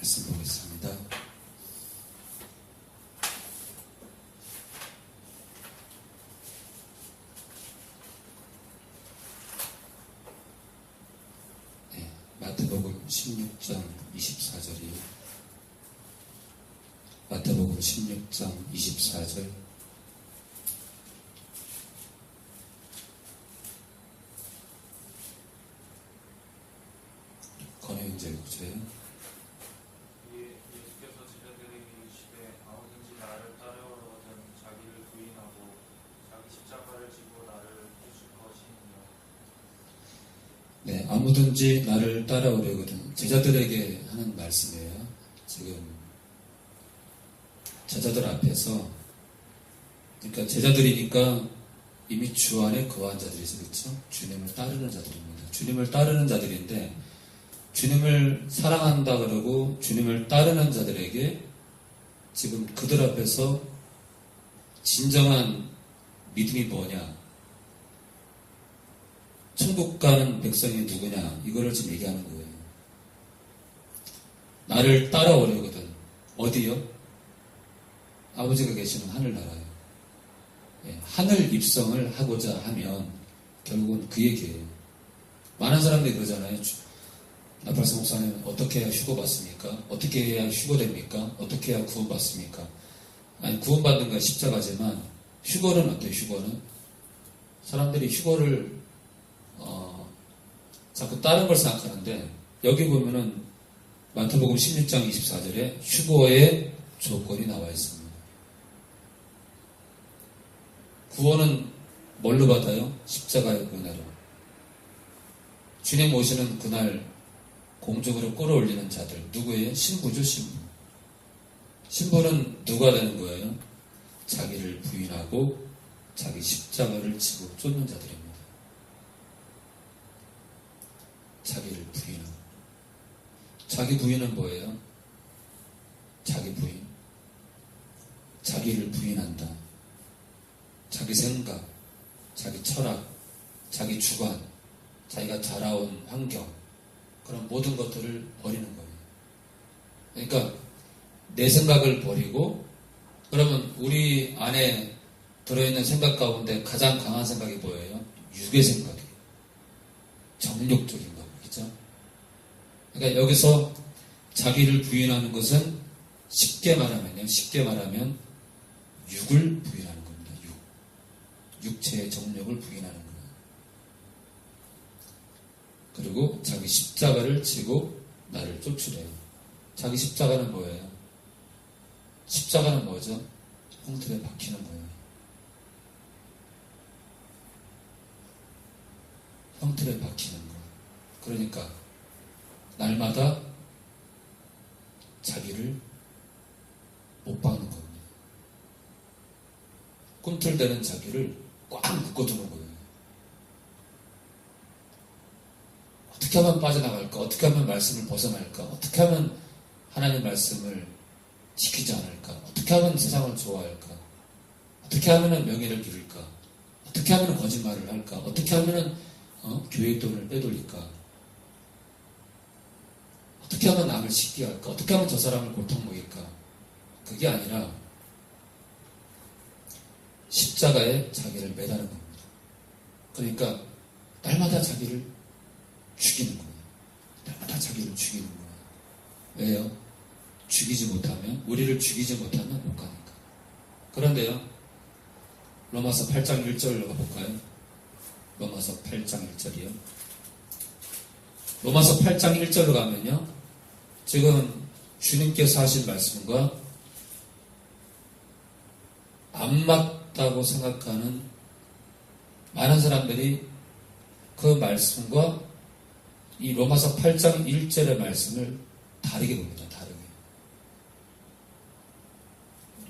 말씀 보겠습니다. 네, 마태복음 16장 24절이요. 마태복음 16장 24절. 건혜영제 교수예요. 예수께서 제자들에게 이르시되 아무든지 나를 따르거든 자기를 부인하고 자기 십자가를 지고 나를 따를 것이니라. 네, 아무든지 나를 따라오려거든 제자들에게 하는 말씀이에요. 지금 제자들 앞에서, 그러니까 제자들이니까 이미 주 안에 거한 자들이죠, 그렇죠? 주님을 따르는 자들입니다. 주님을 따르는 자들인데, 주님을 사랑한다 그러고 주님을 따르는 자들에게 지금 그들 앞에서 진정한 믿음이 뭐냐, 천국 가는 백성이 누구냐, 이거를 지금 얘기하는 거예요. 나를 따라오려거든. 어디요? 아버지가 계시는 하늘나라예요. 예, 하늘 입성을 하고자 하면 결국은 그 얘기예요. 많은 사람들이 그러잖아요. 나팔사 목사님, 어떻게 해야 휴거 받습니까? 어떻게 해야 휴거됩니까? 어떻게 해야 구원받습니까? 아니, 구원받는 건 십자가지만 휴거는 어때요? 휴거는 사람들이 휴거를 자꾸 다른 걸 생각하는데, 여기 보면은 마태복음 16장 24절에 휴거의 조건이 나와 있습니다. 구원은 뭘로 받아요? 십자가의 은혜로. 주님 오시는 그날 공중으로 끌어올리는 자들, 누구예요? 신부죠, 신부. 신부는 누가 되는 거예요? 자기를 부인하고 자기 십자가를 지고 쫓는 자들입니다. 자기를 부인하고. 자기 부인은 뭐예요? 자기 부인. 자기를 부인한다. 자기 생각, 자기 철학, 자기 주관, 자기가 자라온 환경, 그런 모든 것들을 버리는 거예요. 그러니까 내 생각을 버리고, 그러면 우리 안에 들어있는 생각 가운데 가장 강한 생각이 뭐예요? 육의 생각이에요. 정욕적인 거죠. 그러니까 여기서 자기를 부인하는 것은 쉽게 말하면 육을 부인하는 겁니다. 육체의 정욕을 부인하는 거예요. 그리고 자기 십자가를 지고 나를 쫓으래요. 자기 십자가는 뭐예요? 십자가는 뭐죠? 홍틀에 박히는 거예요. 형틀에 박히는 거. 그러니까 날마다 자기를 못 박는 겁니다. 꿈틀대는 자기를 꽉 묶어두는 거예요. 어떻게 하면 빠져나갈까? 어떻게 하면 말씀을 벗어날까? 어떻게 하면 하나님 말씀을 지키지 않을까? 어떻게 하면 세상을 좋아할까? 어떻게 하면 명예를 기를까? 어떻게 하면 거짓말을 할까? 어떻게 하면 교회 돈을 빼돌릴까? 어떻게 하면 남을 쉽게 할까? 어떻게 하면 저 사람을 고통 먹일까? 그게 아니라 십자가에 자기를 매다는 겁니다. 그러니까 날마다 자기를 죽이는 거예요. 날마다 자기를 죽이는 거예요. 왜요? 우리를 죽이지 못하면 못 가니까. 그런데요, 로마서 8장 1절로 가볼까요? 로마서 8장 1절이요. 로마서 8장 1절로 가면요, 지금 주님께서 하신 말씀과 안 맞다고 생각하는 많은 사람들이 그 말씀과 이 로마서 8장 1절의 말씀을 다르게 봅니다. 다르게.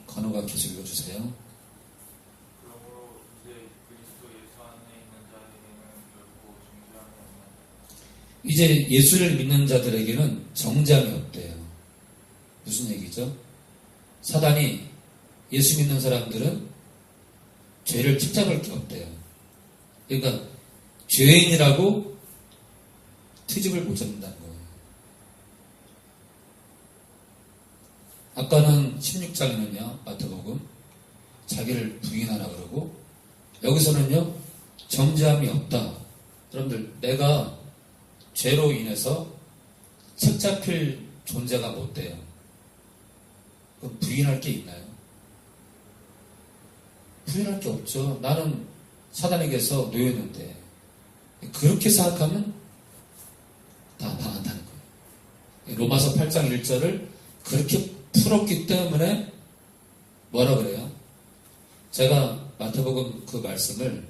건호가 계속 읽어주세요. 그러므로 이제 그리스도 예수 안에 있는 자에게는 결코 정죄함이 없나니. 이제 예수를 믿는 자들에게는 정죄함이 없대요. 무슨 얘기죠? 사단이 예수 믿는 사람들은 죄를 붙잡을 게 없대요. 그러니까 죄인이라고 트집을 못 잡는다는 거예요. 아까는 16장에는요, 마태복음, 자기를 부인하라 그러고, 여기서는요, 정죄함이 없다. 여러분들, 내가 죄로 인해서 책 잡힐 존재가 못 돼요. 그럼 부인할 게 있나요? 부인할 게 없죠. 나는 사단에게서 놓였는데, 그렇게 생각하면 다 망한다는 거예요. 로마서 8장 1절을 그렇게 풀었기 때문에 뭐라 그래요? 제가 마태복음 그 말씀을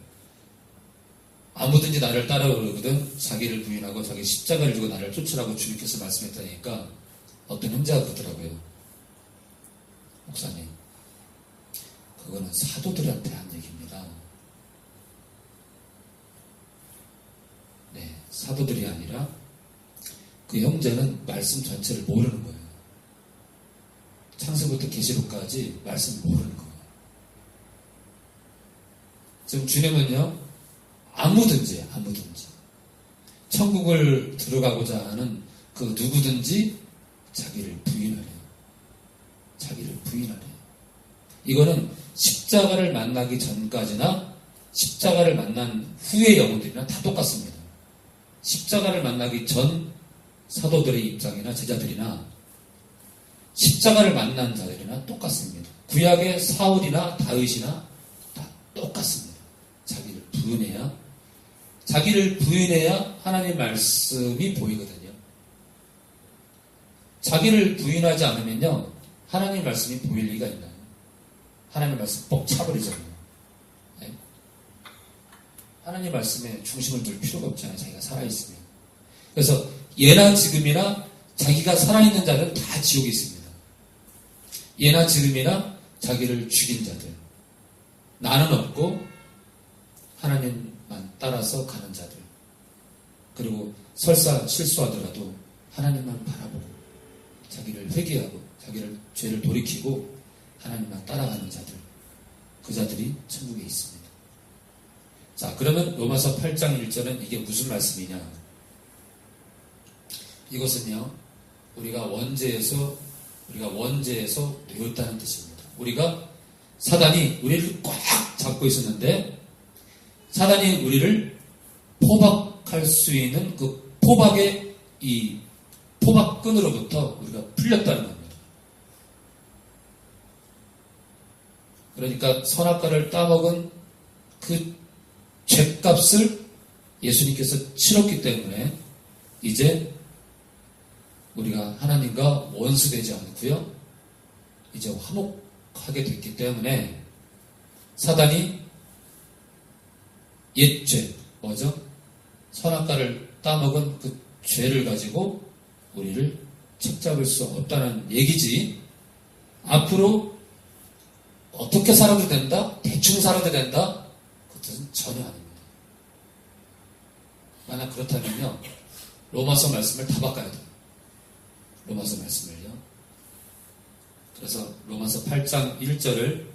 아무든지 나를 따라오거든 자기를 부인하고 자기 십자가를 지고 나를 쫓으라고 주님께서 말씀했다니까 어떤 형제가 그러더라고요. 목사님, 그거는 사도들한테 한 얘기입니다. 네, 사도들이 아니라 그 형제는 말씀 전체를 모르는 거예요. 창세부터 계시록까지 말씀을 모르는 거예요. 지금 주님은요, 아무든지 천국을 들어가고자 하는 그 누구든지 자기를 부인하래요. 자기를 부인하래요. 이거는 십자가를 만나기 전까지나 십자가를 만난 후의 영혼들이나 다 똑같습니다. 십자가를 만나기 전 사도들의 입장이나 제자들이나 십자가를 만난 자들이나 똑같습니다. 구약의 사울이나 다윗이나 다 똑같습니다. 자기를 부인해야 하나님의 말씀이 보이거든요. 자기를 부인하지 않으면요, 하나님의 말씀이 보일 리가 있나요? 하나님의 말씀 뻑 차버리잖아요. 네? 하나님의 말씀에 중심을 둘 필요가 없잖아요. 자기가 살아있으면. 그래서 예나 지금이나 자기가 살아있는 자들은 다 지옥에 있습니다. 예나 지금이나 자기를 죽인 자들, 나는 없고 하나님만 따라서 가는 자들, 그리고 설사 실수하더라도 하나님만 바라보고 자기를 회개하고 자기를 죄를 돌이키고 하나님만 따라가는 자들, 그 자들이 천국에 있습니다. 자, 그러면 로마서 8장 1절은 이게 무슨 말씀이냐? 이것은요, 우리가 원죄에서 놓였다는 뜻입니다. 우리가 사단이 우리를 꽉 잡고 있었는데 사단이 우리를 포박할 수 있는 그 포박의 이 포박끈으로부터 우리가 풀렸다는 겁니다. 그러니까 선악과를 따먹은 그 죄값을 예수님께서 치렀기 때문에 이제 우리가 하나님과 원수되지 않고요, 이제 화목하게 됐기 때문에 사단이 옛죄, 뭐죠? 선악과를 따먹은 그 죄를 가지고 우리를 책잡을 수 없다는 얘기지, 앞으로 어떻게 살아도 된다? 대충 살아도 된다? 그것은 전혀 아닙니다. 만약 그렇다면요, 로마서 말씀을 다 바꿔야 돼요. 로마서 말씀을요. 그래서 로마서 8장 1절을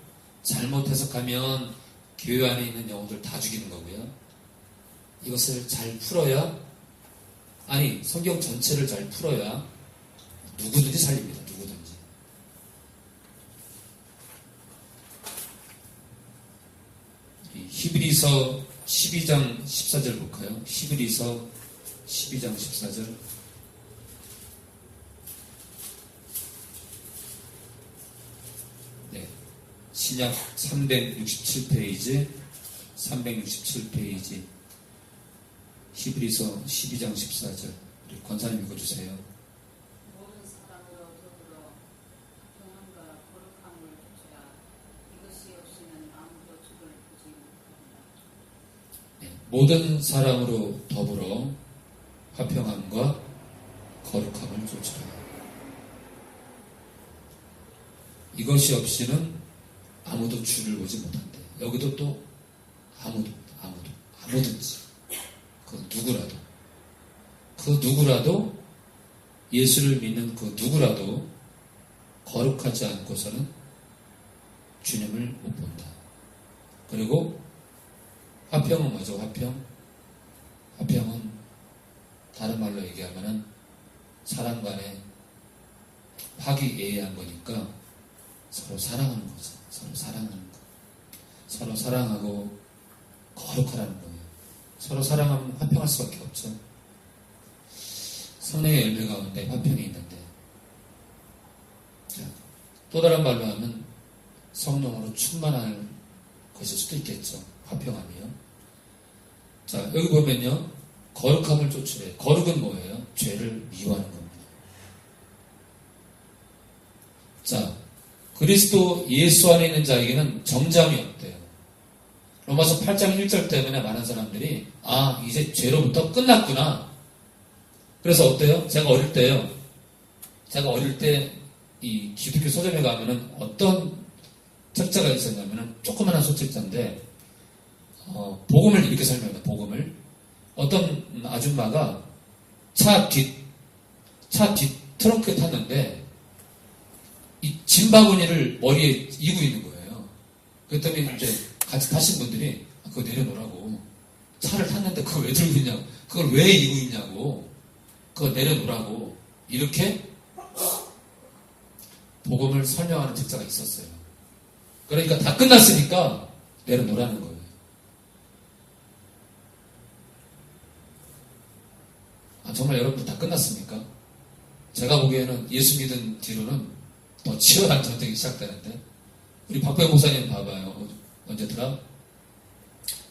잘못 해석하면 교회 안에 있는 영혼들 다 죽이는 거고요. 이것을 잘 풀어야, 아니 성경 전체를 잘 풀어야 누구든지 살립니다. 누구든지. 히브리서 12장 14절 볼까요? 히브리서 12장 14절. 네, 신약 367페이지, 히브리서 12장 14절. 우리 권사님 읽어주세요. 모든 사람으로 더불어 평안과 거룩함을 주라. 이것이 없이는 아무도 주를 보지 못한다. 네, 모든 사람으로 더불어 화평함과 거룩함을 쫓으라. 이것이 없이는 아무도 주를 보지 못한대. 여기도 또 아무든지, 그 누구라도 예수를 믿는 그 누구라도 거룩하지 않고서는 주님을 못 본다. 그리고 화평은 뭐죠? 화평은 다른 말로 얘기하면은 사람 간의 화기애애한 거니까 서로 사랑하는 거죠. 서로 사랑하는 거. 서로 사랑하고 거룩하라는 거예요. 서로 사랑하면 화평할 수밖에 없죠. 성령의 열매 가운데 화평이 있는데, 자, 또 다른 말로 하면 성령으로 충만할 것일 수도 있겠죠. 화평하며. 자, 여기 보면요, 거룩함을 쫓으래. 거룩은 뭐예요? 죄를 미워하는 겁니다. 자, 그리스도 예수 안에 있는 자에게는 정죄함이 없대요. 로마서 8장 1절 때문에 많은 사람들이 이제 죄로부터 끝났구나. 그래서 어때요? 제가 어릴 때 이 기독교 서점에 가면은 어떤 책자가 있었냐면은 조그만한 소책자인데 복음을 이렇게 설명해요. 복음을 어떤 아줌마가 차 뒤 트렁크에 탔는데 이 짐바구니를 머리에 이고 있는 거예요. 그랬더니 이제 같이 타신 분들이 그거 내려놓으라고. 차를 탔는데 그걸 왜 들고 있냐고. 그걸 왜 이고 있냐고. 그거 내려놓으라고. 이렇게 복음을 설명하는 책자가 있었어요. 그러니까 다 끝났으니까 내려놓으라는 거예요. 정말 여러분들 다 끝났습니까? 제가 보기에는 예수 믿은 뒤로는 더 치열한 전쟁이 시작되는데, 우리 박보영 목사님 봐봐요. 언제더라?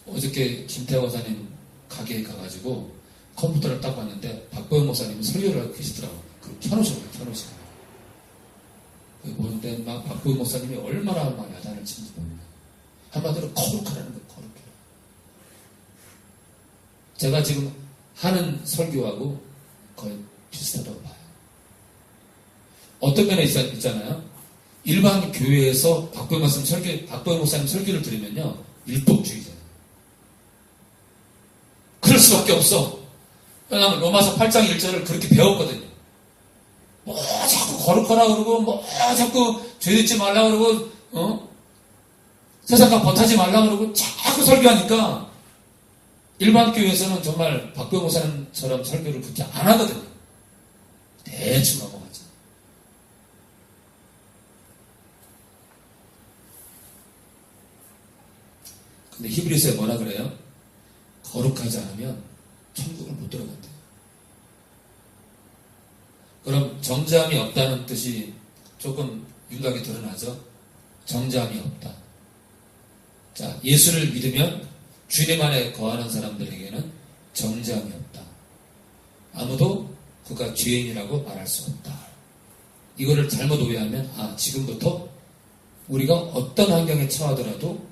어저께 김태호 목사님 가게에 가가지고 컴퓨터를 딱 봤는데 박보영 목사님은 설교를 하고 계시더라고요. 그걸 켜놓으시고. 보는데 막 박보영 목사님이 얼마나 막 야단을 치는지 모릅니다. 한마디로 거룩하라는 거예요. 거룩해. 제가 지금 하는 설교하고 거의 비슷하다고 봐요. 어떤 면에 있잖아요. 일반 교회에서 박보영 목사님 설교를 들으면요, 율법주의자예요. 그럴 수밖에 없어. 왜냐하면 로마서 8장 1절을 그렇게 배웠거든요. 자꾸 거룩하라 그러고, 자꾸 죄 짓지 말라 그러고, 세상과 버타지 말라 그러고, 자꾸 설교하니까, 일반 교회에서는 정말 박보영 목사님처럼 설교를 그렇게 안 하거든요. 대충 넘어가죠. 근데 히브리서에 뭐라 그래요? 거룩하지 않으면 천국을 못 들어간대요. 그럼 정죄함이 없다는 뜻이 조금 윤곽이 드러나죠? 정죄함이 없다. 자, 예수를 믿으면 주님 안에 거하는 사람들에게는 정죄함이 없다. 아무도 그가 죄인이라고 말할 수 없다. 이거를 잘못 오해하면 지금부터 우리가 어떤 환경에 처하더라도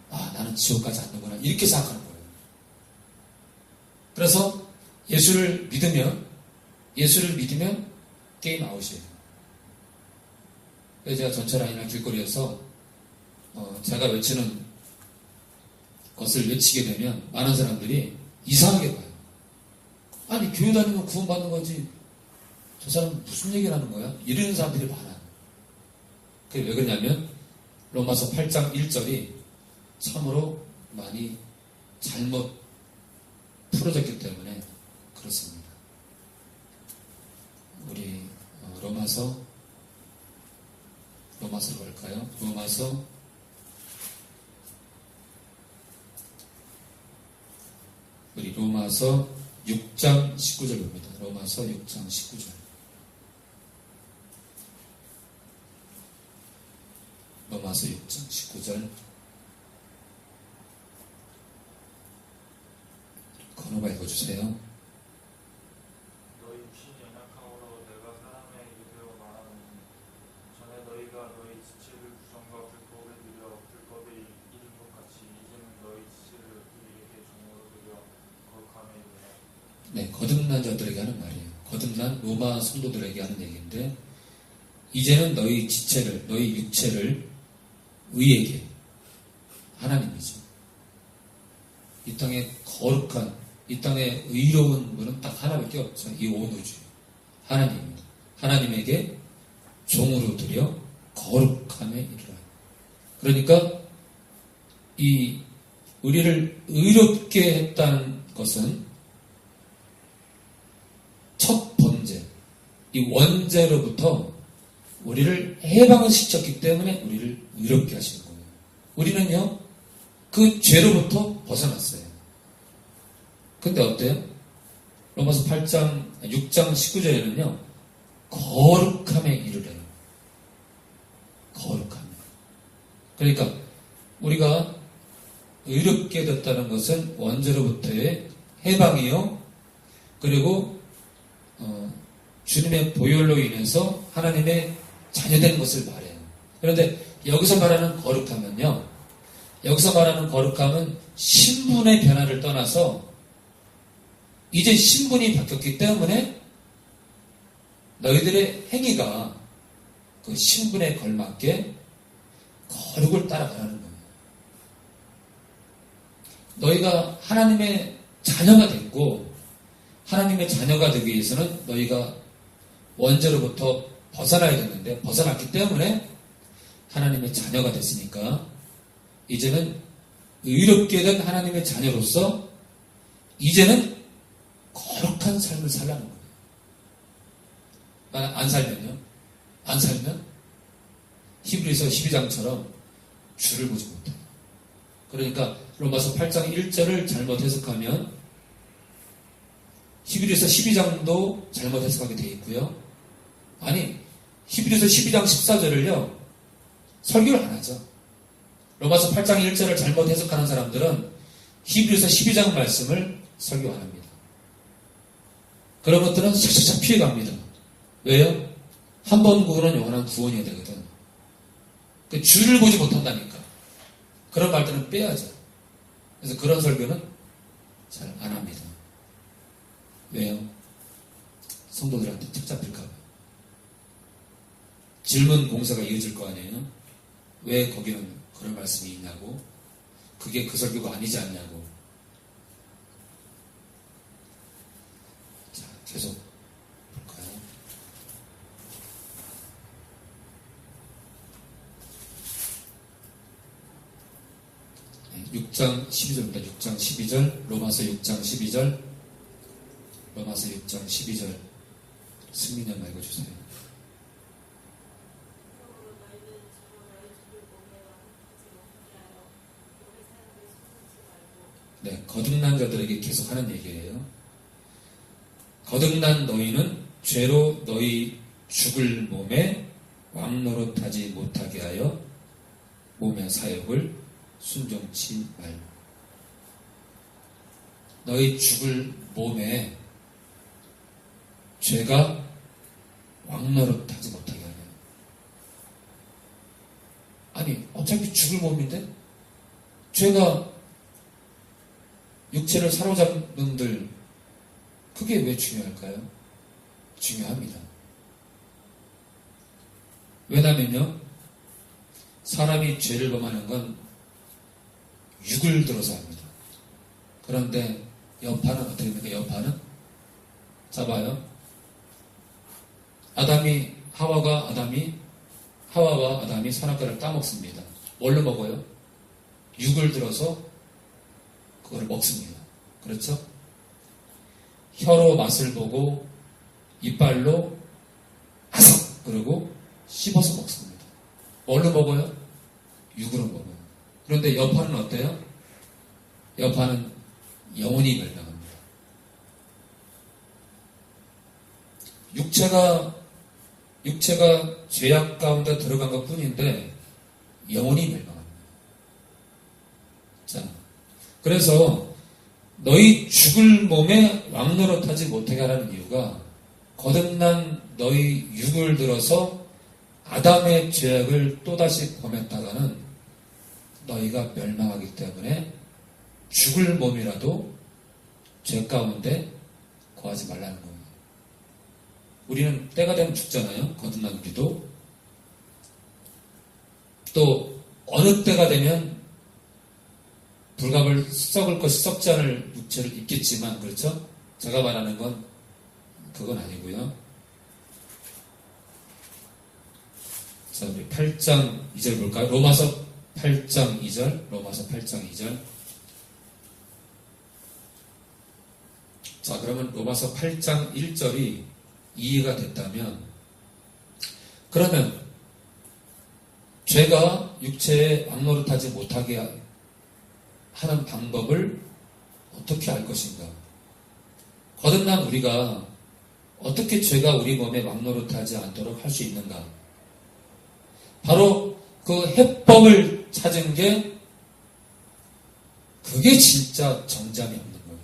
나는 지옥 가지 않는구나, 이렇게 생각하는 거예요. 그래서 예수를 믿으면 게임 아웃이에요. 그래서 제가 전철안이나 길거리에서 제가 외치는 것을 외치게 되면 많은 사람들이 이상하게 봐요. 아니, 교회 다니면 구원받는 거지, 저 사람 무슨 얘기를 하는 거야? 이러는 사람들이 많아요. 그게 왜 그러냐면 로마서 8장 1절이 참으로 많이 잘못 풀어졌기 때문에 그렇습니다. 우리 로마서로 갈까요? 로마서 6장 19절 봅니다. 로마서 6장 19절. 로마서 6장 19절. 건호가 읽어주세요. 너희 육신이 연약함으로 내가 사람의 유대로 말하노니 전에 너희가 너희 지체를 구성과 불법에 드려 불법에 이른 것 같이 이제는 너희 지체를 우리에게 종으로 드려 거룩함에 이르라. 네, 거듭난 자들에게 하는 말이에요. 거듭난 로마 성도들에게 하는 얘기인데, 이제는 너희 지체를, 너희 육체를 의에게, 하나님이죠. 이 땅에 거룩한, 이 땅에 의로운 분은 딱 하나밖에 없죠. 이 온 우주에 하나님입니다. 하나님에게 종으로 드려 거룩함에 이르라. 그러니까 이 우리를 의롭게 했다는 것은 첫 번째, 이 원죄로부터 우리를 해방시켰기 때문에 우리를 의롭게 하시는 거예요. 우리는요, 그 죄로부터 벗어났어요. 근데 어때요? 로마서 6장 19절에는요, 거룩함에 이르래요. 거룩함. 그러니까, 우리가 의롭게 됐다는 것은 원죄로부터의 해방이요, 그리고, 주님의 보혈로 인해서 하나님의 자녀된 것을 말해요. 그런데 여기서 말하는 거룩함은요, 여기서 말하는 거룩함은 신분의 변화를 떠나서 이제 신분이 바뀌었기 때문에 너희들의 행위가 그 신분에 걸맞게 거룩을 따라가라는 거예요. 너희가 하나님의 자녀가 됐고 하나님의 자녀가 되기 위해서는 너희가 원죄로부터 벗어나야 됐는데 벗어났기 때문에 하나님의 자녀가 됐으니까 이제는 의롭게 된 하나님의 자녀로서 이제는 거룩한 삶을 살라는 거예요. 안 살면요? 안 살면 히브리서 12장처럼 주를 보지 못해요. 그러니까 로마서 8장 1절을 잘못 해석하면 히브리서 12장도 잘못 해석하게 되어 있고요. 아니, 히브리서 12장 14절을요, 설교를 안 하죠. 로마서 8장 1절을 잘못 해석하는 사람들은 히브리서 12장 말씀을 설교 안 합니다. 그런 것들은 샥샥샥 피해갑니다. 왜요? 한 번 구원은 영원한 구원이어야 되거든. 그 주를 보지 못한다니까. 그런 말들은 빼야죠. 그래서 그런 설교는 잘 안 합니다. 왜요? 성도들한테 탁 잡힐까봐. 질문 공사가 이어질 거 아니에요? 왜 거기는 그런 말씀이 있냐고? 그게 그 설교가 아니지 않냐고. 자, 계속 볼까요? 네, 6장 12절입니다. 6장 12절, 로마서 6장 12절, 로마서 6장 12절, 승민이 읽어주세요. 네, 거듭난 자들에게 계속 하는 얘기예요. 거듭난 너희는 죄로 너희 죽을 몸에 왕노릇하지 못하게 하여 몸의 사욕을 순종치 말고. 너희 죽을 몸에 죄가 왕노릇하지 못하게 하냐. 아니, 어차피 죽을 몸인데 죄가 육체를 사로잡는 분들, 그게 왜 중요할까요? 중요합니다. 왜냐면요, 사람이 죄를 범하는 건 육을 들어서 합니다. 그런데 여파는 어떻게 됩니까? 여파는 잡아요. 하와와 아담이 선악과를 따먹습니다. 뭘로 먹어요? 육을 들어서 그걸 먹습니다. 그렇죠? 혀로 맛을 보고 이빨로 아삭 그러고 씹어서 먹습니다. 뭘로 먹어요? 육으로 먹어요. 그런데 여파는 어때요? 여파는 영원히 멸망합니다. 육체가 죄악 가운데 들어간 것 뿐인데 영원히 멸망합니다. 자, 그래서 너희 죽을 몸에 왕노릇하지 못하게 하라는 이유가 거듭난 너희 육을 들어서 아담의 죄악을 또다시 범했다가는 너희가 멸망하기 때문에 죽을 몸이라도 죄 가운데 거하지 말라는 거예요. 우리는 때가 되면 죽잖아요. 거듭난 우리도. 또 어느 때가 되면 불갑을 썩을 것이 썩지 않을 육체를 입겠지만, 그렇죠? 제가 말하는 건 그건 아니고요. 자, 우리 8장 2절 볼까요? 로마서 8장 2절. 자, 그러면 로마서 8장 1절이 이해가 됐다면 그러면 죄가 육체에 왕노릇하지 못하게 하는 방법을 어떻게 알 것인가? 거듭난 우리가 어떻게 죄가 우리 몸에 왕노릇하지 않도록 할 수 있는가? 바로 그 해법을 찾은 게 그게 진짜 정잠이 없는 거예요.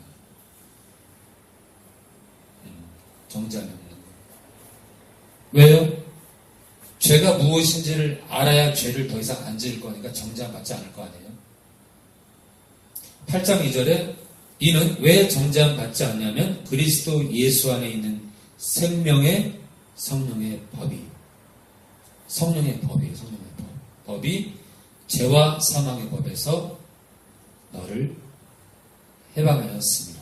정잠이 없는 거예요. 왜요? 죄가 무엇인지를 알아야 죄를 더 이상 안 지을 거니까 정잠받지 않을 거 아니에요. 8장 2절에 이는 왜 정잠받지 않냐면 그리스도 예수 안에 있는 생명의 성령의 법이 성령의 법이에요. 성령의 법이 죄와 사망의 법에서 너를 해방하였습니다.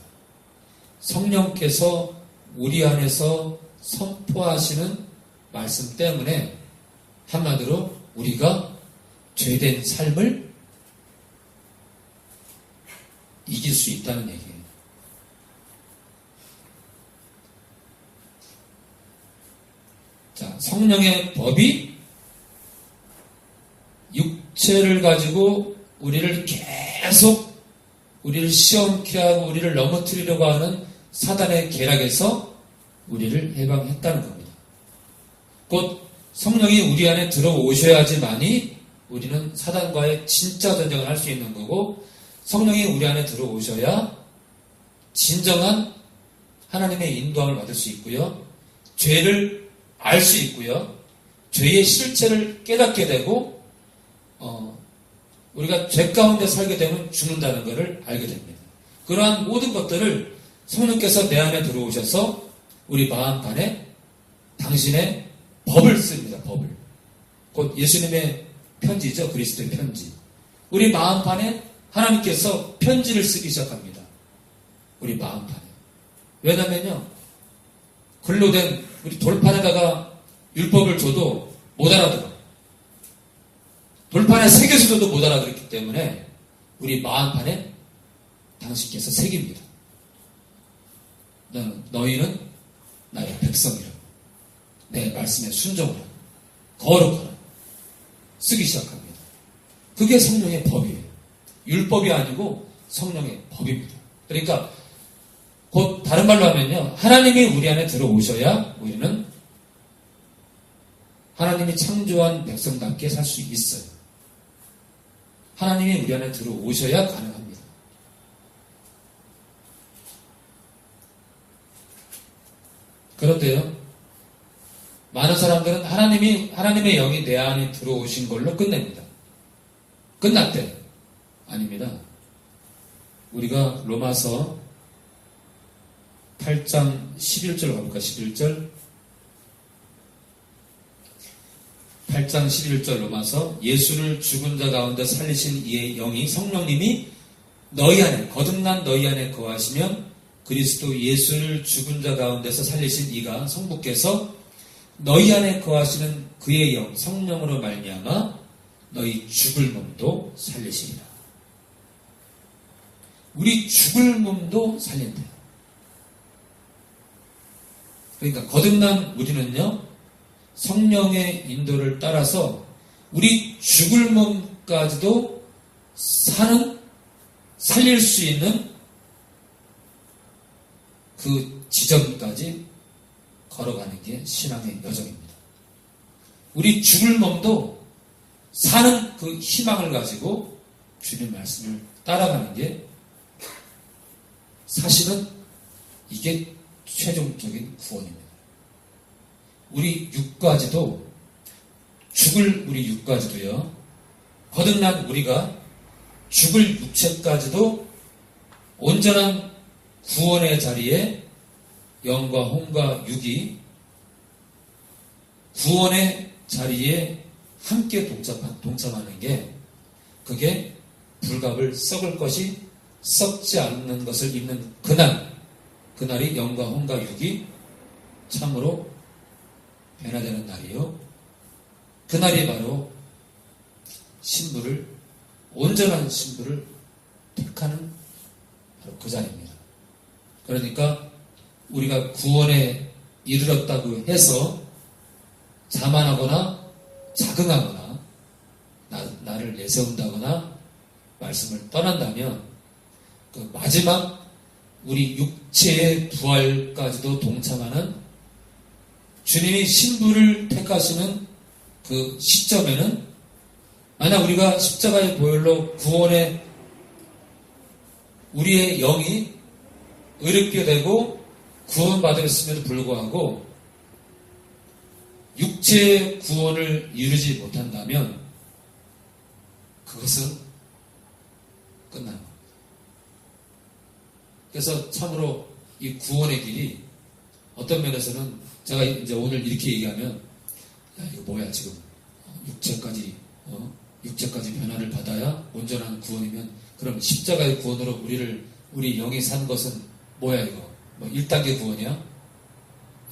성령께서 우리 안에서 선포하시는 말씀 때문에 한마디로 우리가 죄된 삶을 이길 수 있다는 얘기예요. 자, 성령의 법이 육체를 가지고 우리를 계속 우리를 시험케 하고 우리를 넘어뜨리려고 하는 사단의 계략에서 우리를 해방했다는 겁니다. 곧 성령이 우리 안에 들어오셔야지만이 우리는 사단과의 진짜 전쟁을 할 수 있는 거고 성령이 우리 안에 들어오셔야 진정한 하나님의 인도함을 받을 수 있고요. 죄를 알 수 있고요. 죄의 실체를 깨닫게 되고 우리가 죄 가운데 살게 되면 죽는다는 것을 알게 됩니다. 그러한 모든 것들을 성령께서 내 안에 들어오셔서 우리 마음판에 당신의 법을 씁니다. 법을. 곧 예수님의 편지죠. 그리스도의 편지. 우리 마음판에 하나님께서 편지를 쓰기 시작합니다. 우리 마음판에. 왜냐면요. 글로 된 우리 돌판에다가 율법을 줘도 못 알아들어. 돌판에 새겨서 줘도 못 알아들었기 때문에 우리 마음판에 당신께서 새깁니다. 너희는 나의 백성이라. 내 말씀에 순종하라. 거룩하라. 쓰기 시작합니다. 그게 성령의 법이에요. 율법이 아니고 성령의 법입니다. 그러니까 곧 다른 말로 하면요. 하나님이 우리 안에 들어오셔야 우리는 하나님이 창조한 백성답게 살 수 있어요. 하나님이 우리 안에 들어오셔야 가능합니다. 그런데요. 많은 사람들은 하나님의 영이 내 안에 들어오신 걸로 끝냅니다. 끝났대. 아닙니다. 우리가 로마서 8장 11절 가볼까? 11절 8장 11절 로마서 예수를 죽은 자 가운데 살리신 이의 영이 성령님이 너희 안에 거듭난 너희 안에 거하시면 그리스도 예수를 죽은 자 가운데서 살리신 이가 성부께서 너희 안에 거하시는 그의 영 성령으로 말미암아 너희 죽을 몸도 살리시리라. 우리 죽을 몸도 살린대요. 그러니까 거듭난 우리는요. 성령의 인도를 따라서 우리 죽을 몸까지도 살릴 수 있는 그 지점까지 걸어가는 게 신앙의 여정입니다. 우리 죽을 몸도 사는 그 희망을 가지고 주님 말씀을 따라가는 게 사실은 이게 최종적인 구원입니다. 우리 육까지도 죽을 우리 육까지도요. 거듭난 우리가 죽을 육체까지도 온전한 구원의 자리에 영과 혼과 육이 구원의 자리에 함께 동참하는 게 그게 불갑을 썩을 것이 썩지 않는 것을 입는 그날이 영과 혼과 육이 참으로 변화되는 날이요. 그날이 바로 온전한 신부를 택하는 바로 그 자리입니다. 그러니까 우리가 구원에 이르렀다고 해서 자만하거나 자긍하거나 나를 내세운다거나 말씀을 떠난다면 그 마지막 우리 육체의 부활까지도 동참하는 주님이 신부를 택하시는 그 시점에는 만약 우리가 십자가의 보혈로 구원에 우리의 영이 의롭게 되고 구원받았음에도 불구하고 육체의 구원을 이루지 못한다면 그것은 끝나는 겁니다. 그래서 참으로 이 구원의 길이 어떤 면에서는 제가 이제 오늘 이렇게 얘기하면 야 이거 뭐야 지금 육체까지 변화를 받아야 온전한 구원이면 그럼 십자가의 구원으로 우리 영이 산 것은 뭐야 이거 뭐 1단계 구원이야?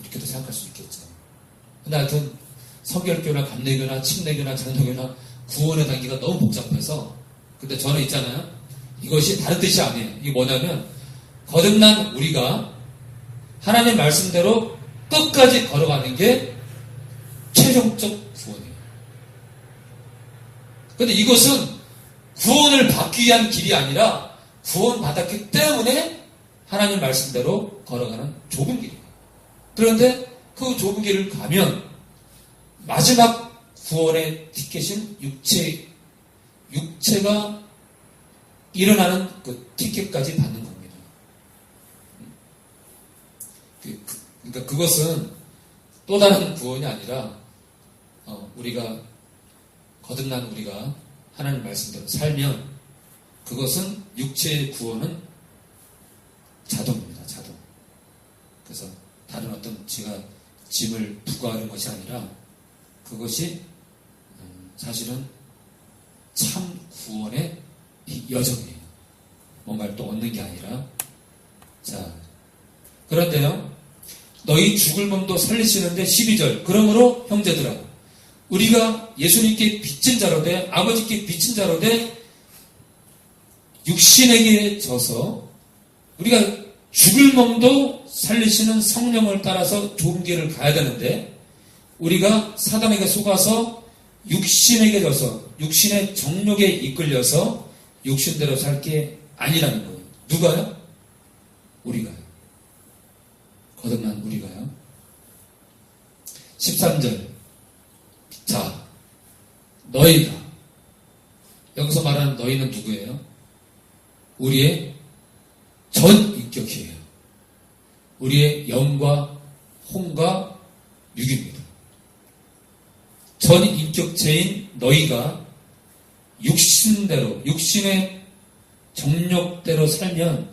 이렇게도 생각할 수 있겠죠. 근데 하여튼 성결교나 감례교나 침례교나 장로교나 구원의 단계가 너무 복잡해서 근데 저는 있잖아요. 이것이 다른 뜻이 아니에요. 이게 뭐냐면 거듭난 우리가 하나님 말씀대로 끝까지 걸어가는 게 최종적 구원이에요. 근데 이것은 구원을 받기 위한 길이 아니라 구원받았기 때문에 하나님 말씀대로 걸어가는 좁은 길이에요. 그런데 그 좁은 길을 가면 마지막 구원의 티켓인 육체가 일어나는 그 티켓까지 받는 겁니다. 그러니까 그것은 또 다른 구원이 아니라 우리가 거듭난 우리가 하나님 말씀대로 살면 그것은 육체의 구원은 자동입니다. 자동. 그래서 다른 어떤 짐을 부과하는 것이 아니라 그것이 사실은 참 구원의 여정이에요. 뭔가를 또 얻는 게 아니라. 자, 그런데요, 너희 죽을 몸도 살리시는데 12절. 그러므로 형제들아, 우리가 예수님께 빚진 자로 돼, 아버지께 빚진 자로 돼, 육신에게 져서 우리가 죽을 몸도 살리시는 성령을 따라서 좋은 길을 가야 되는데 우리가 사단에게 속아서 육신에게 져서 육신의 정욕에 이끌려서 육신대로 살 게 아니라는 거예요. 누가요? 우리가요. 거듭난 우리가요. 13절. 자, 너희가 여기서 말하는 너희는 누구예요? 우리의 전 인격이에요. 우리의 영과 혼과 육입니다. 전 인격체인 너희가 육신대로, 육신의 정욕대로 살면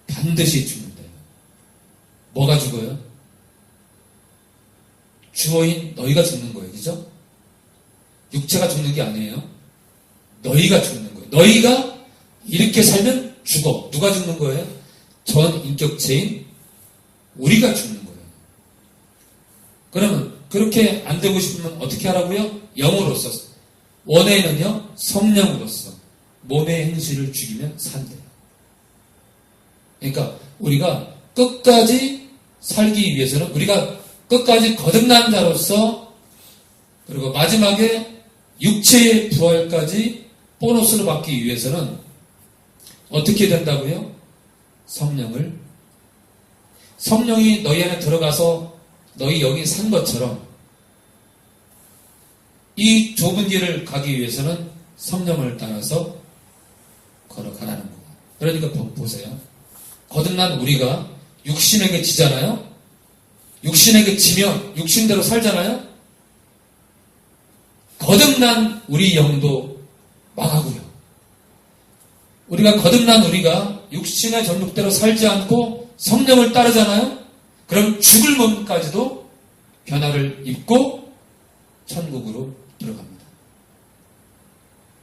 반드시 죽는다. 뭐가 죽어요? 주어인 너희가 죽는 거예요. 그죠? 육체가 죽는 게 아니에요. 너희가 죽는 거예요. 너희가 이렇게 살면 죽어. 누가 죽는 거예요? 전 인격체인 우리가 죽는 거예요. 그러면 그렇게 안 되고 싶으면 어떻게 하라고요? 영으로서. 원에는요, 성령으로서 몸의 행실을 죽이면 산대요. 그러니까 우리가 끝까지 살기 위해서는 우리가 끝까지 거듭난 자로서 그리고 마지막에 육체의 부활까지 보너스를 받기 위해서는 어떻게 된다고요? 성령이 너희 안에 들어가서 너희 영이 산 것처럼 이 좁은 길을 가기 위해서는 성령을 따라서 걸어가라는 거예요. 그러니까 보세요. 거듭난 우리가 육신에게 지잖아요? 육신에게 지면 육신대로 살잖아요? 거듭난 우리 영도 망하고요. 우리가 거듭난 우리가 육신의 정욕대로 살지 않고 성령을 따르잖아요? 그럼 죽을 몸까지도 변화를 입고 천국으로 들어갑니다.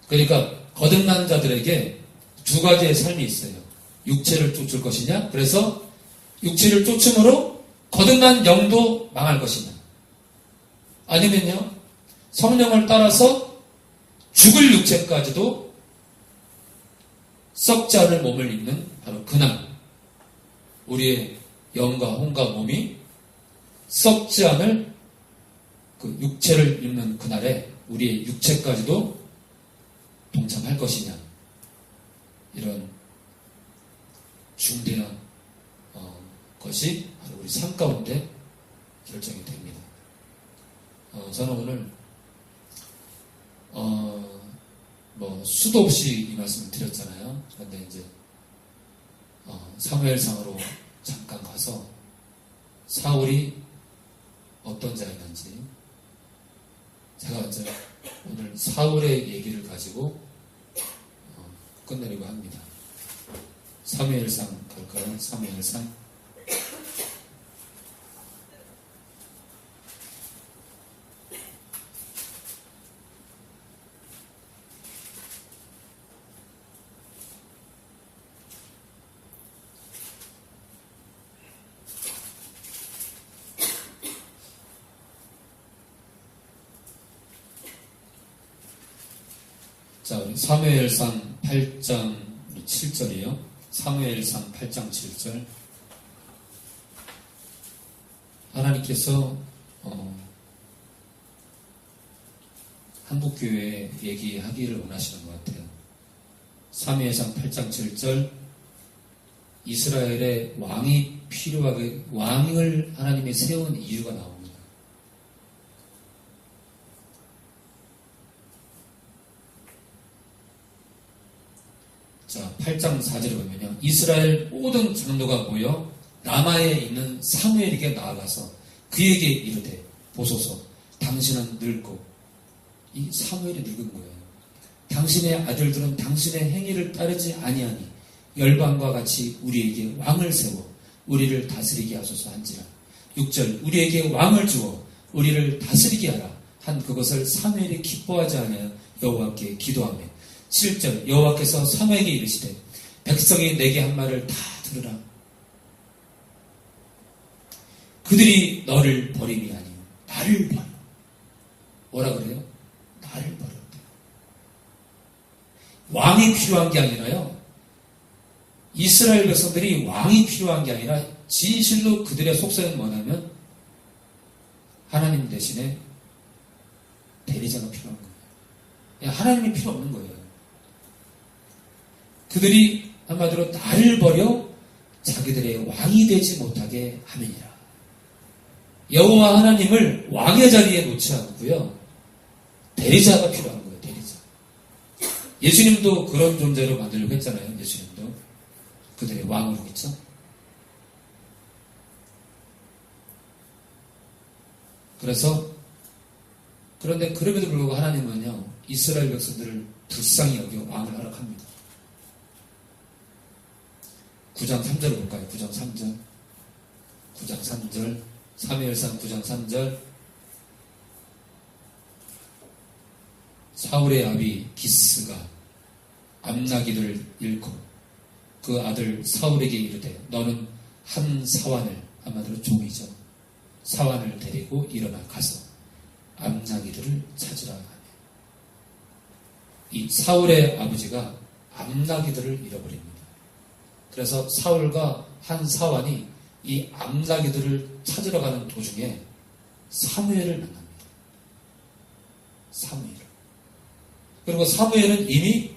그러니까 거듭난 자들에게 두 가지의 삶이 있어요. 육체를 쫓을 것이냐? 그래서 육체를 쫓음으로 거듭난 영도 망할 것이냐? 아니면요, 성령을 따라서 죽을 육체까지도 썩지 않을 몸을 입는 바로 그날 우리의 영과 혼과 몸이 썩지 않을 그 육체를 입는 그날에 우리의 육체까지도 동참할 것이냐, 이런 중대한 것이 바로 우리 삶 가운데 결정이 됩니다. 저는 오늘 수도 없이 이 말씀을 드렸잖아요. 그런데 이제 사무엘상으로 잠깐 가서 사울이 어떤 자였는지, 제가 이제 오늘 사울의 얘기를 가지고 끝내려고 합니다. 사무엘상 갈까요? 사무엘상. 자, 우리 사무엘상 8장 7절이요. 사무엘상 8장 7절. 하나님께서 한국교회에 얘기하기를 원하시는 것 같아요. 사무엘상 8장 7절. 이스라엘의 왕이 필요하게, 왕을 하나님이 세운 이유가 나옵니다. 자, 8장 4절에 보면요. 이스라엘 모든 장로가 모여 라마에 있는 사무엘에게 나아가서 그에게 이르되, 보소서, 당신은 늙고, 이 사무엘이 늙은 거예요. 당신의 아들들은 당신의 행위를 따르지 아니하니 열방과 같이 우리에게 왕을 세워 우리를 다스리게 하소서 한지라. 6절, 우리에게 왕을 주어 우리를 다스리게 하라 한 그것을 사무엘이 기뻐하지 아니하여 여호와께 기도하며, 7절, 여호와께서 사무엘에게 이르시되, 백성이 내게 한 말을 다 들으라. 그들이 너를 버림이 아니요 나를 버려. 뭐라 그래요? 나를 버렸대. 왕이 필요한 게 아니라요, 이스라엘 백성들이 왕이 필요한 게 아니라 진실로 그들의 속성은 뭐냐면 하나님 대신에 대리자가 필요한 거예요. 하나님이 필요 없는 거예요. 그들이 한마디로 나를 버려 자기들의 왕이 되지 못하게 함이니라. 여호와 하나님을 왕의 자리에 놓지 않고요, 대리자가 필요한 거예요. 대리자. 예수님도 그런 존재로 만들려고 했잖아요. 예수님도 그들의 왕으로, 그렇죠? 그런데 그럼에도 불구하고 하나님은요, 이스라엘 백성들을 불쌍히 여겨 왕을 허락합니다. 9장 3절 볼까요? 9장 3절. 9장 3절. 사무엘상 9장 3절. 사울의 아비 기스가 암나기를 잃고 그 아들 사울에게 이르되, 너는 한 사환을, 한마디로 종이죠, 사환을 데리고 일어나 가서 암나기들을 찾으라 하며, 이 사울의 아버지가 암나기들을 잃어버립니다. 그래서 사울과 한 사환이 이 암나기들을 찾으러 가는 도중에 사무엘을 만납니다. 사무엘. 그리고 사무엘은 이미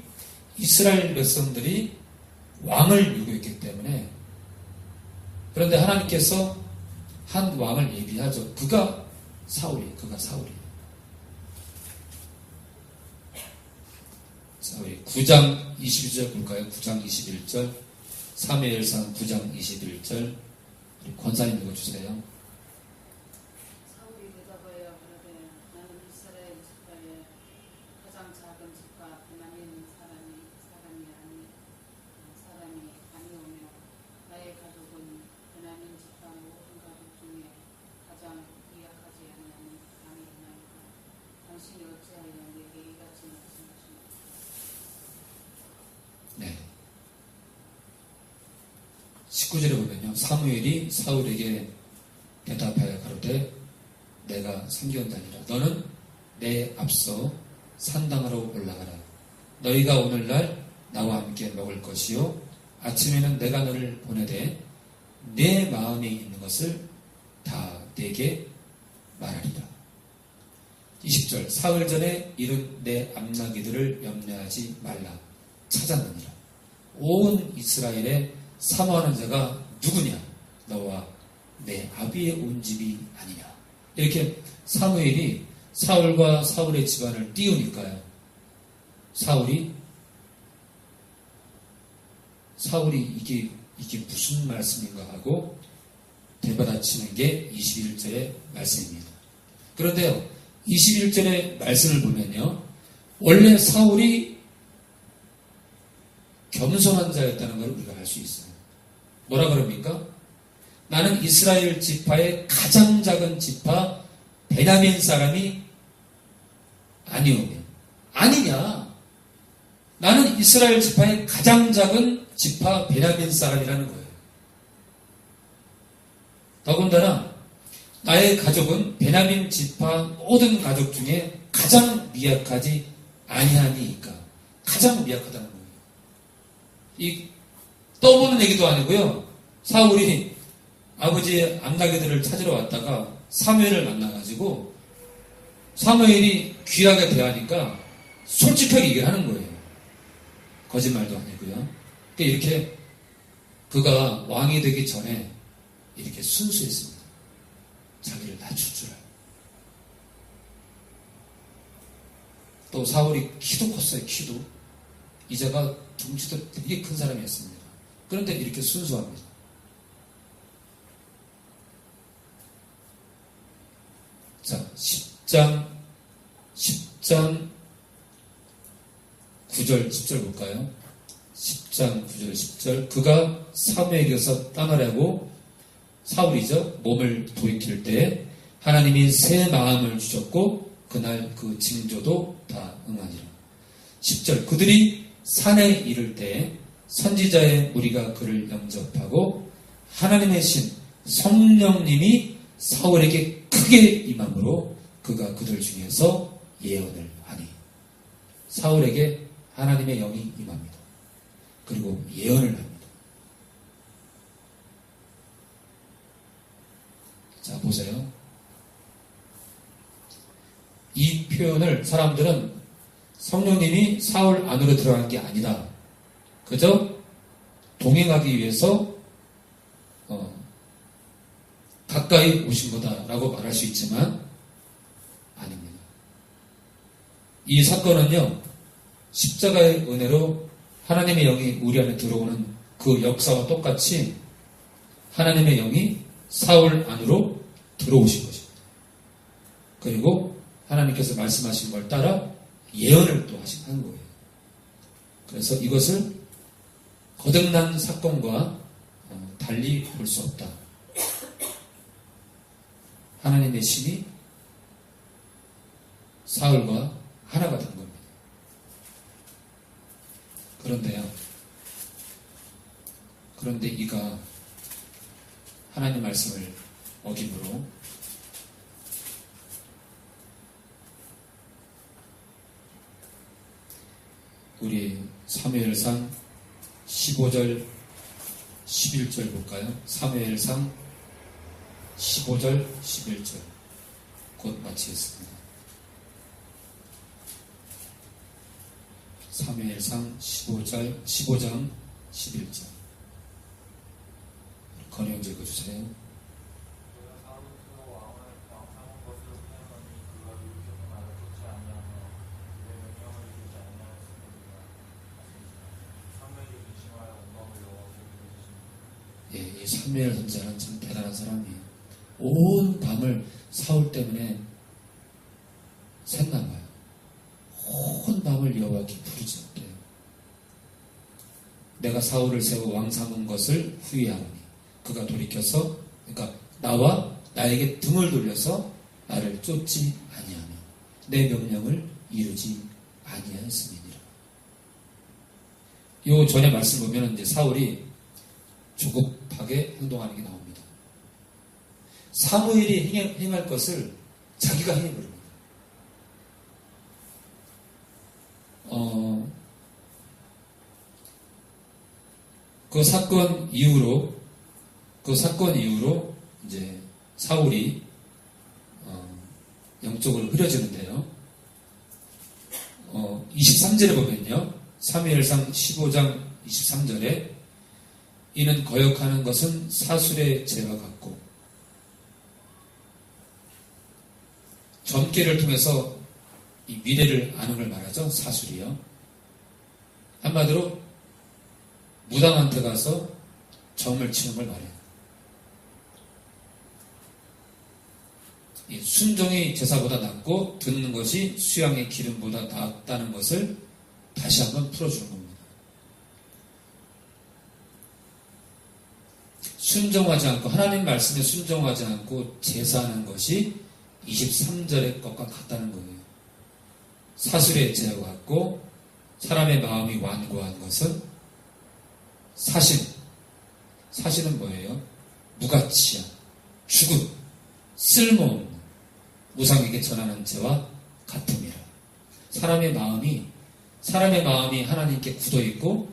이스라엘 백성들이 왕을 요구했기 때문에, 그런데 하나님께서 한 왕을 예비하죠. 그가 사울이에요. 자, 우리 9장 21절 볼까요? 9장 21절. 사무엘상 9장 21절. 우리 권사님 읽어주세요. 사울이 대답하여 그러되, 나는 이스라엘 지파의 가장 작은 지파 베냐민 사람이 아니오며, 나의 가족은 베냐민 지파 모든 가족 중에 가장 미약하지 아니하니 감히 하나이까. 당신이 어찌하여 내게 이같이 말씀하시나이까. 네. 19절에 보면요, 사무엘이 사울에게 대답하여 가로되, 내가 상견다니라. 너는 내 앞서 산당으로 올라가라. 너희가 오늘날 나와 함께 먹을 것이요, 아침에는 내가 너를 보내되 내 마음에 있는 것을 다 내게 말하리라. 20절 사흘 전에 이른 내 암나기들을 염려하지 말라 찾았느니라. 온 이스라엘에 사모하는 자가 누구냐? 너와 내 아비의 온 집이 아니냐. 이렇게 사무엘이 사울과 사울의 집안을 띄우니까요. 사울이 이게 무슨 말씀인가 하고 되받아치는 게 21절의 말씀입니다. 그런데요, 21절의 말씀을 보면요, 원래 사울이 겸손한 자였다는 걸 우리가 알 수 있어요. 뭐라 그럽니까? 나는 이스라엘 지파의 가장 작은 지파 베냐민 사람이 아니오면 아니냐? 나는 이스라엘 지파의 가장 작은 지파 베냐민 사람이라는 거예요. 더군다나 나의 가족은 베냐민 지파 모든 가족 중에 가장 미약하지 아니하니까 가장 미약하다는 거예요. 이 떠보는 얘기도 아니고요. 사울이 아버지의 암나기들을 찾으러 왔다가 사무엘을 만나가지고 사무엘이 귀하게 대하니까 솔직하게 얘기를 하는 거예요. 거짓말도 아니고요. 그러니까 이렇게 그가 왕이 되기 전에 이렇게 순수했습니다. 자기를 낮출 줄 알고. 또 사울이 키도 컸어요. 키도. 이자가 덩치도 되게 큰 사람이었습니다. 그런데 이렇게 순수합니다. 자, 10장 9절 10절 볼까요? 10장 9절 10절 그가 사무엘에게서 떠나려고 사울이죠. 몸을 돌이킬 때 하나님이 새 마음을 주셨고 그날 그 징조도 다 응하니라. 10절 그들이 산에 이를 때 선지자의 무리가 그를 영접하고 하나님의 신 성령님이 사울에게 크게 임함으로 그가 그들 중에서 예언을 하니. 사울에게 하나님의 영이 임합니다. 그리고 예언을 합니다. 자, 보세요. 이 표현을 사람들은 성령님이 사울 안으로 들어간 게 아니다. 그저 동행하기 위해서 가까이 오신 거다라고 말할 수 있지만 아닙니다. 이 사건은요, 십자가의 은혜로 하나님의 영이 우리 안에 들어오는 그 역사와 똑같이 하나님의 영이 사울 안으로 들어오신 것입니다. 그리고 하나님께서 말씀하신 걸 따라 예언을 또 하신 거예요. 그래서 이것을 거듭난 사건과 달리 볼 수 없다. 하나님의 신이 사울과 하나가 된 겁니다. 그런데 이가 하나님 말씀을 어김으로 우리 사무엘상 15절 11절 볼까요? 사무엘상 15절 11절 곧 마치겠습니다. 사무엘상 15장 11절 건영 읽어주세요. 내가 사울로 왕상한 것을 행하니 그가 이렇게 나를 쫓지 아니하며 내 명령을 이루지 아니하였습니다. 사무엘이 의심하여 온 밤을 여호와께 부르짖으니 이 사무엘 선지자는 참 대단한 사람이에요. 온 밤을 사울 때문에 샜나봐요. 온 밤을 여호와께 부르짖었대요. 내가 사울을 세워 왕 삼은 것을 후회하노니 그가 돌이켜서 그러니까 나와 나에게 등을 돌려서 나를 쫓지 아니하며 내 명령을 이루지 아니하였음이니라. 요 전에 말씀 보면 이제 사울이 조급하게 행동하는 게 나옵니다. 사무엘이 행할 것을 자기가 행해버립니다. 그 사건 이후로 이제 사울이 영적으로 흐려지는데요. 23절에 보면요. 사무엘상 15장 23절에 이는 거역하는 것은 사술의 죄와 같고 점괘를 통해서 이 미래를 아는 걸 말하죠. 사술이요. 한마디로 무당한테 가서 점을 치는 걸 말해요. 이 순종이 제사보다 낫고 듣는 것이 수양의 기름보다 낫다는 것을 다시 한번 풀어주는 겁니다. 순종하지 않고 하나님 말씀에 순종하지 않고 제사하는 것이 23절의 것과 같다는 거예요. 사술의 죄와 같고 사람의 마음이 완고한 것은 사실은 뭐예요? 무가치야, 죽음, 쓸모없는 우상에게 전하는 죄와 같음이라. 사람의 마음이 하나님께 굳어 있고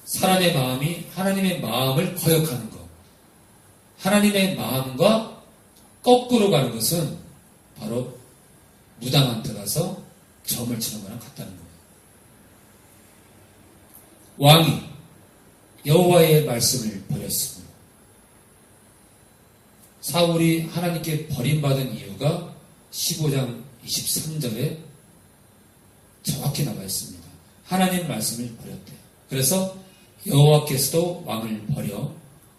사람의 마음이 하나님의 마음을 거역하는 것, 하나님의 마음과 거꾸로 가는 것은 바로 무당한테 가서 점을 치는 거랑 같다는 거예요. 왕이 여호와의 말씀을 버렸으므로 사울이 하나님께 버림받은 이유가 15장 23절에 정확히 나와 있습니다. 하나님 말씀을 버렸대요. 그래서 여호와께서도 왕을 버려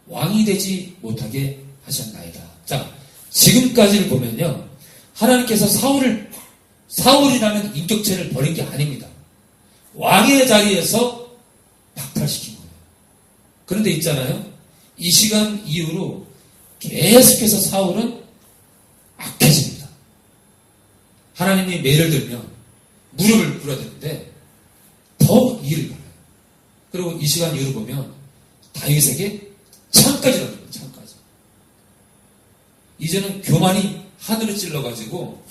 왕이 되지 못하게 하셨나이다. 자, 지금까지를 보면요. 하나님께서 사울이라는 인격체를 버린 게 아닙니다. 왕의 자리에서 박탈시킨 거예요. 그런데 있잖아요. 이 시간 이후로 계속해서 사울은 악해집니다. 하나님이 매를 들면 무릎을 꿇어야 되는데 더 일을 벌여요. 그리고 이 시간 이후로 보면 다윗에게 창까지 던집니다. 창까지. 이제는 교만이 하늘을 찔러가지고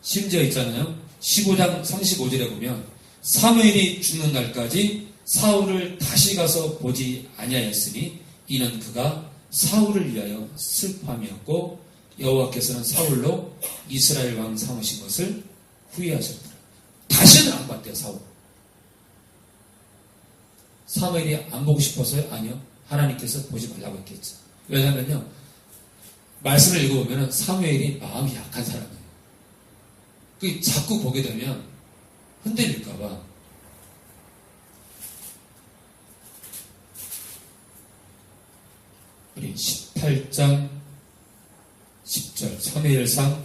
심지어 있잖아요. 15장 35절에 보면 사무엘이 죽는 날까지 사울을 다시 가서 보지 아니하였으니 이는 그가 사울을 위하여 슬픔이었고 여호와께서는 사울로 이스라엘 왕 삼으신 것을 후회하셨더라. 다시는 안 봤대요. 사무엘이 안 보고 싶어서요? 아니요. 하나님께서 보지 말라고 했겠죠. 왜냐하면요. 말씀을 읽어보면 사무엘이 마음이 약한 사람이에요. 그 자꾸 보게 되면 흔들릴까봐 우리 18장 10절 사무엘상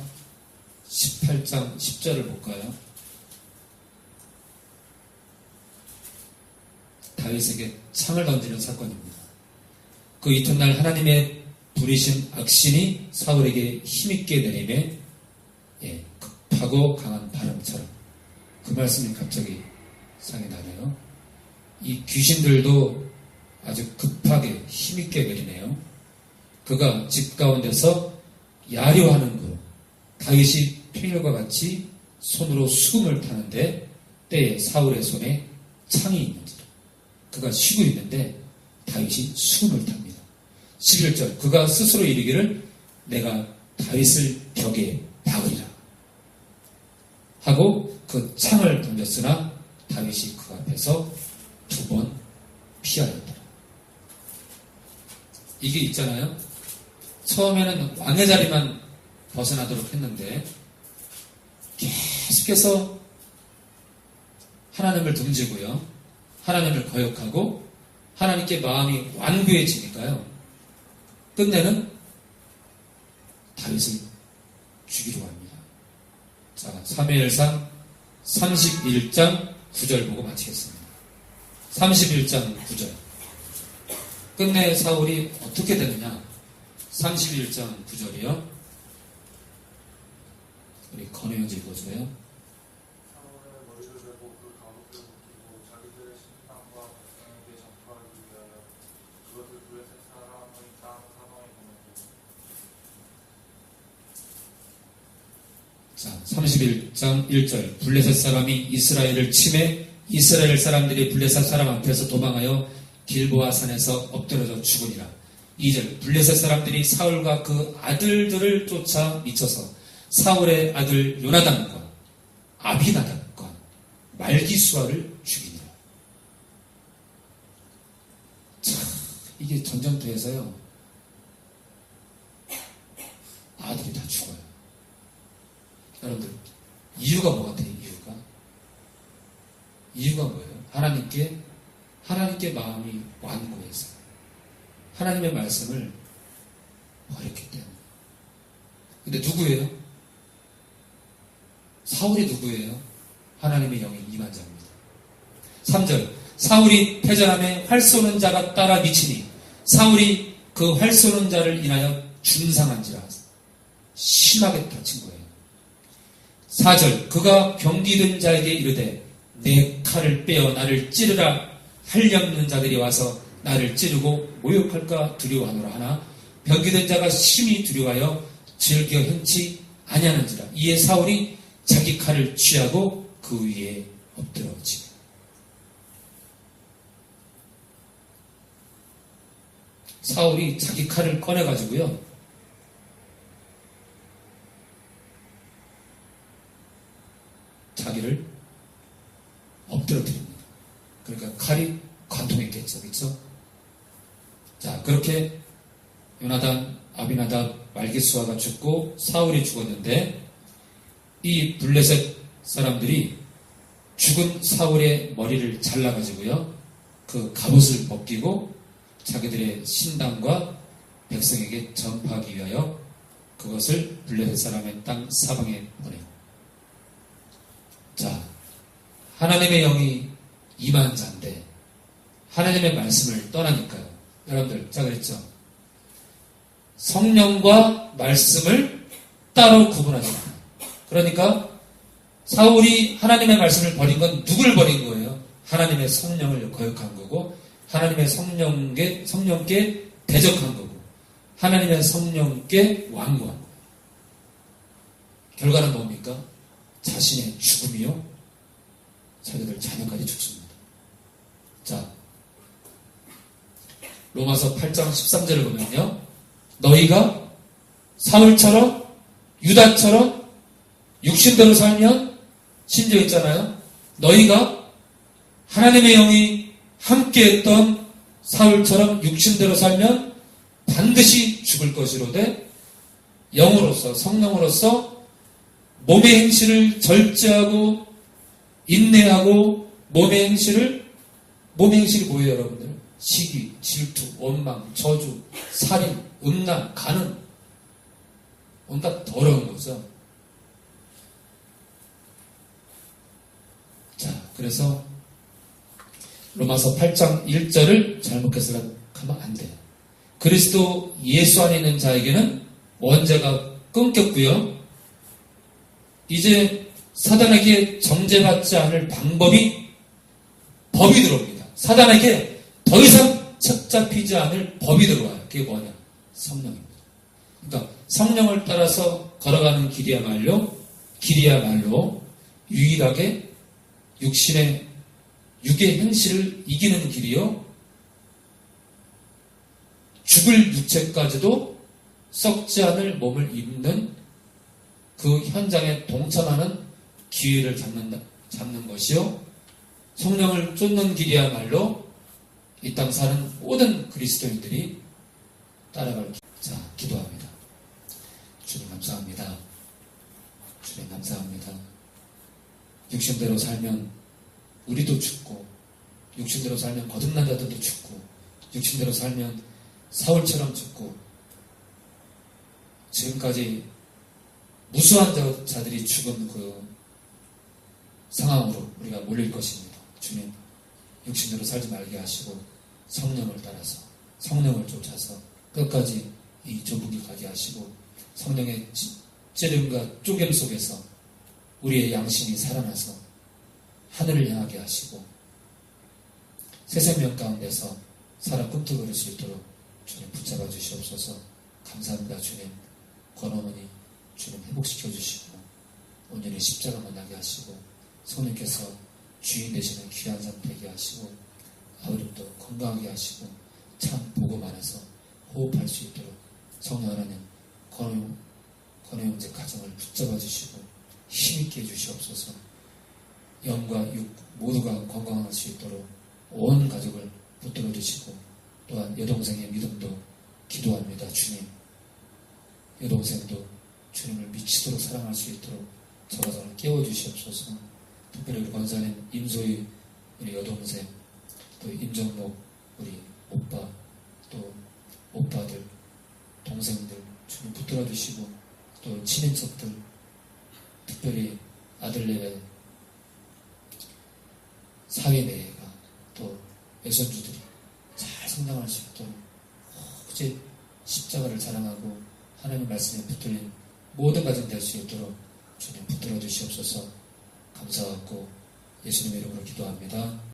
18장 10절을 볼까요? 다윗에게 창을 던지는 사건입니다. 그 이튿날 하나님의 부리신 악신이 사울에게 힘있게 내림에 급하고 강한 바람처럼 그 말씀이 갑자기 생각이 나네요. 이 귀신들도 아주 급하게 힘있게 내리네요. 그가 집 가운데서 야려하는 그 다윗이 평일과 같이 손으로 수금을 타는데 때에 사울의 손에 창이 있는지라. 그가 쉬고 있는데 다윗이 수금을 탑니다. 11절 그가 스스로 이르기를 내가 다윗을 벽에 박으리라 하고 그 창을 던졌으나 다윗이 그 앞에서 2번 피하였더라. 이게 있잖아요. 처음에는 왕의 자리만 벗어나도록 했는데 계속해서 하나님을 등지고요. 하나님을 거역하고 하나님께 마음이 완고해지니까요. 끝내는 다윗을 죽이려고 합니다. 자, 사무엘상 31장 9절 보고 마치겠습니다. 31장 9절. 끝내 사울이 어떻게 되느냐? 31장 9절이요. 우리 건우형제 읽어줘요. 사울의 머리를 베고 그 가죽을 묶이고 자기들의 신당과 백성에게 전파하기 위하여 그것을 블레셋 사람의 땅 사방에 보내고. 자, 31장 1절. 블레셋 사람이 이스라엘을 침해 이스라엘 사람들이 블레셋 사람 앞에서 도망하여 길보아 산에서 엎드러져 죽으니라. 2절 블레셋 사람들이 사울과 그 아들들을 쫓아 미쳐서 사울의 아들 요나단과 아비나답과 말기수아를 죽이니라. 참, 이게 전쟁터에서요 아들이 다 죽어요. 여러분들 이유가 뭐 같아요? 이유가 뭐예요? 하나님께 마음이 완고해서 하나님의 말씀을 어렵기 때문에. 근데 누구예요? 사울이 누구예요? 하나님의 영의 이만자입니다. 3절 사울이 패전함에 활 쏘는 자가 따라 미치니 사울이 그 활 쏘는 자를 인하여 중상한지라 심하게 다친 거예요. 4절 그가 병기든 자에게 이르되 내 칼을 빼어 나를 찌르라 한량는 자들이 와서 나를 찌르고 모욕할까 두려워하노라 하나 병기든 자가 심히 두려워하여 즐겨 행치 아니하는지라. 이에 사울이 자기 칼을 취하고 그 위에 엎드러지고. 사울이 자기 칼을 꺼내가지고요 자기를 엎드러뜨립니다. 그러니까 칼이 관통했겠죠. 그렇죠? 자, 그렇게 요나단, 아비나답, 말기수아가 죽고 사울이 죽었는데 이 블레셋 사람들이 죽은 사울의 머리를 잘라가지고요 그 갑옷을 벗기고 자기들의 신당과 백성에게 전파하기 위하여 그것을 블레셋 사람의 땅 사방에 보내요. 자, 하나님의 영이 임한 자인데 하나님의 말씀을 떠나니까요. 여러분들, 제가 그랬죠. 성령과 말씀을 따로 구분하지 않아요. 그러니까 사울이 하나님의 말씀을 버린 건 누굴 버린 거예요? 하나님의 성령을 거역한 거고 하나님의 성령께 대적한 거고 하나님의 성령께 완고한 거예요. 결과는 뭡니까? 자신의 죽음이요 자기들 자녀까지 죽습니다. 자, 로마서 8장 13절을 보면요 너희가 사울처럼 유다처럼 육신대로 살면 신조 있잖아요. 너희가 하나님의 영이 함께했던 사울처럼 육신대로 살면 반드시 죽을 것이로되 영으로서 성령으로서 몸의 행실을 절제하고 인내하고 몸의 행실이 뭐예요 여러분들? 시기, 질투, 원망, 저주, 살인, 음란, 간음 온갖 더러운 거죠. 자, 그래서 로마서 8장 1절을 잘못 해석하면 안 돼요. 그리스도 예수 안에 있는 자에게는 원죄가 끊겼고요. 이제 사단에게 정죄받지 않을 법이 들어옵니다. 사단에게 더 이상 책 잡히지 않을 법이 들어와요. 그게 뭐냐? 성령입니다. 그러니까 성령을 따라서 걸어가는 길이야말로 유일하게 육의 행실을 이기는 길이요. 죽을 육체까지도 썩지 않을 몸을 입는 그 현장에 동참하는 기회를 잡는 것이요. 성령을 쫓는 길이야말로 이 땅 사는 모든 그리스도인들이 따라갈 길. 자, 기도합니다. 주님 감사합니다. 주님 감사합니다. 육신대로 살면 우리도 죽고 육신대로 살면 거듭난 자들도 죽고 육신대로 살면 사울처럼 죽고 지금까지 무수한 자들이 죽은 그 상황으로 우리가 몰릴 것입니다. 주님, 육신대로 살지 말게 하시고 성령을 따라서 성령을 쫓아서 끝까지 이 조국이 가게 하시고 성령의 찌름과 쪼갰 속에서 우리의 양심이 살아나서 하늘을 향하게 하시고 새 생명 가운데서 살아 꿈틀거릴 수 있도록 주님 붙잡아 주시옵소서. 감사합니다. 주님, 권어머니 주님 회복시켜 주시고 온전히 십자가 만나게 하시고 성령께서 주인 되시는 귀한 삶 되게 하시고 아버님도 건강하게 하시고 참 복음 안에서 호흡할 수 있도록 성령 하나님 건우 형제 가정을 붙잡아 주시고 힘있게 해주시옵소서. 영과 육 모두가 건강할 수 있도록 온 가족을 붙들어 주시고 또한 여동생의 믿음도 기도합니다. 주님, 여동생도 주님을 미치도록 사랑할 수 있도록 저 가정을 깨워주시옵소서. 특별히 우리 권사님 임소희 우리 여동생, 또 임정목 우리 오빠, 또 오빠들, 동생들 주님 붙들어 주시고 또 친인척들, 특별히 아들내외 사회내가 또 외손주들이 잘 성장할 수 있도록 오직 십자가를 자랑하고 하나님의 말씀에 붙들린 모든 가정 될 수 있도록 주님 붙들어 주시옵소서. 감사하고 예수님의 이름으로 기도합니다.